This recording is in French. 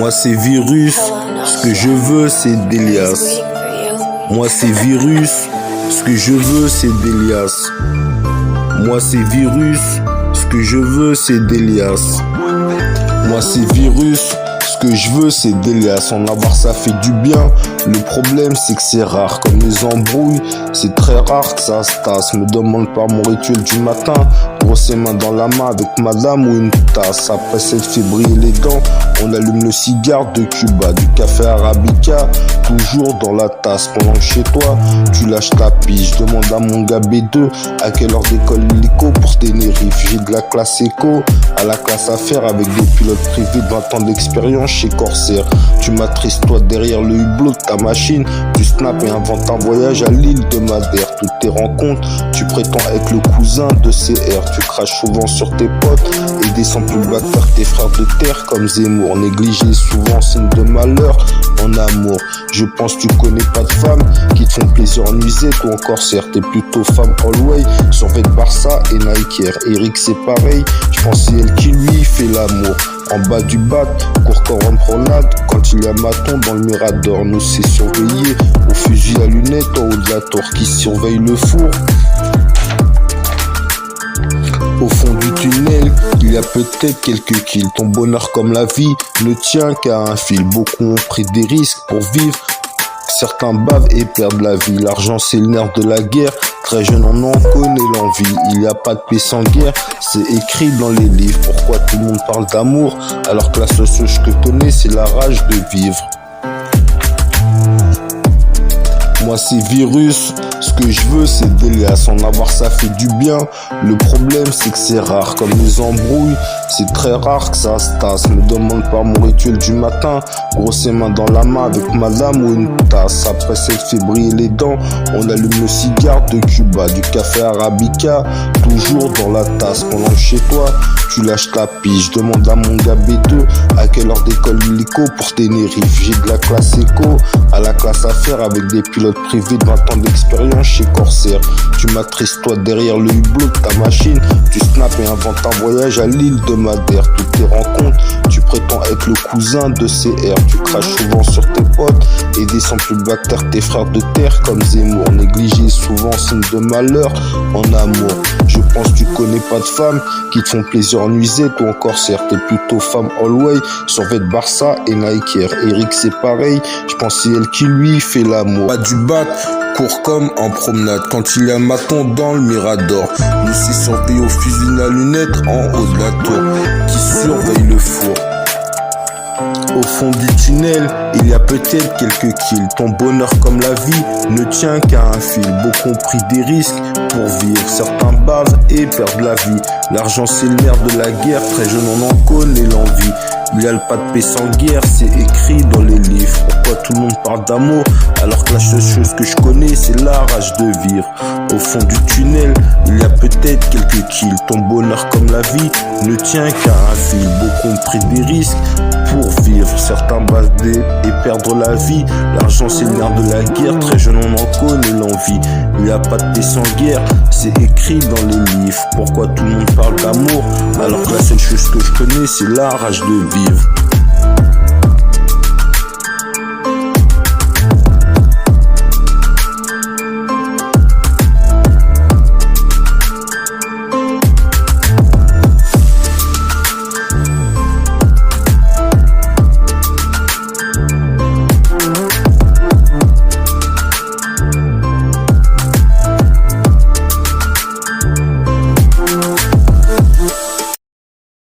Moi c'est Virus, ce que je veux c'est Délias. Moi c'est Virus, ce que je veux c'est Délias. Moi c'est Virus, ce que je veux c'est Délias. Moi c'est Virus, ce que je veux c'est Délias. En avoir ça fait du bien. Le problème c'est que c'est rare. Comme les embrouilles, c'est très rare que ça se tasse. Me demande pas mon rituel du matin. Brosser main dans la main avec madame ou une tasse. Après s'être fait briller les dents, on allume le cigare de Cuba. Du café arabica, toujours dans la tasse. Pendant que chez toi, tu lâches ta pige. Je demande à mon gars B2 à quelle heure d'école l'hélico pour Tenerife. J'ai de la classe éco à la classe affaires avec des pilotes privés de 20 ans d'expérience chez Corsair. Tu m'attristes toi derrière le hublot de ta machine. Tu snaps et inventes un voyage à l'île de Madère. Toutes tes rencontres, tu prétends être le cousin de CR. Tu craches souvent sur tes potes et descends plus bas que tes frères de terre comme Zemmour. Négligé souvent signe de malheur en amour. Je pense que tu connais pas de femmes qui te font plaisir en musette ou encore certes. T'es plutôt femme all-way, survêt Barça et Nike Air. Eric c'est pareil, je pense c'est elle qui lui fait l'amour. En bas du bat, court corps en promenade. Quand il y a maton dans le Mirador, nous c'est surveillé au fusil à lunettes en haut de la tour qui surveille le four. Au fond du tunnel, il y a peut-être quelques kills. Ton bonheur comme la vie ne tient qu'à un fil. Beaucoup ont pris des risques pour vivre. Certains bavent et perdent la vie. L'argent c'est le nerf de la guerre. Très jeune on en connaît l'envie. Il n'y a pas de paix sans guerre. C'est écrit dans les livres. Pourquoi tout le monde parle d'amour alors que la seule chose que je connais c'est la rage de vivre. Moi c'est Virus, ce que je veux c'est Délias. En avoir ça fait du bien. Le problème c'est que c'est rare. Comme les embrouilles, c'est très rare que ça se tasse. Me demande pas mon rituel du matin. Grosser main dans la main avec madame ou une tasse. Après s'être fait briller les dents, on allume le cigare de Cuba. Du café arabica, toujours dans la tasse. Pendant que chez toi, tu lâches ta pige. Je demande à mon gars B2 à quelle heure d'école l'hélico pour Tenerife. J'ai de la classe éco à la classe affaires avec des pilotes privés de 20 ans d'expérience chez Corsair. Tu m'attristes toi derrière le hublot de ta machine. Tu snaps et inventes un voyage à l'île de Madère. Toutes tes rencontres, tu prétends être le cousin de CR. Tu craches souvent sur tes potes et descends plus bas que tes frères de terre comme Zemmour. Négligé souvent signe de malheur en amour. Je pense que tu connais pas de femmes qui te font plaisir en nuisette ou encore certes. T'es plutôt femme all-way, survêt Barça et Nike Air. Eric c'est pareil, je pense c'est elle qui lui fait l'amour. Pas du bat, court comme en promenade. Quand il y a maton dans le Mirador, nous c'est surveillé au fusil à lunettes en haut de la tour qui surveille le four. Au fond du tunnel, il y a peut-être quelques kills. Ton bonheur comme la vie ne tient qu'à un fil. Beaucoup ont pris des risques pour vivre. Certains bavent et perdent la vie. L'argent c'est le nerf de la guerre. Très jeune on en connaît l'envie. Il n'y a pas de paix sans guerre, c'est écrit dans les livres. Pourquoi tout le monde parle d'amour alors que la seule chose que je connais c'est la rage de vivre. Au fond du tunnel, il y a peut-être quelques kills. Ton bonheur comme la vie ne tient qu'à un fil. Beaucoup ont pris des risques pour vivre. Certains bavent et perdre la vie. L'argent c'est le nerf de la guerre. Très jeune on en connaît l'envie. Il n'y a pas de paix sans guerre, c'est écrit dans les livres. Pourquoi tout le monde parle d'amour alors que la seule chose que je connais c'est la rage de vivre.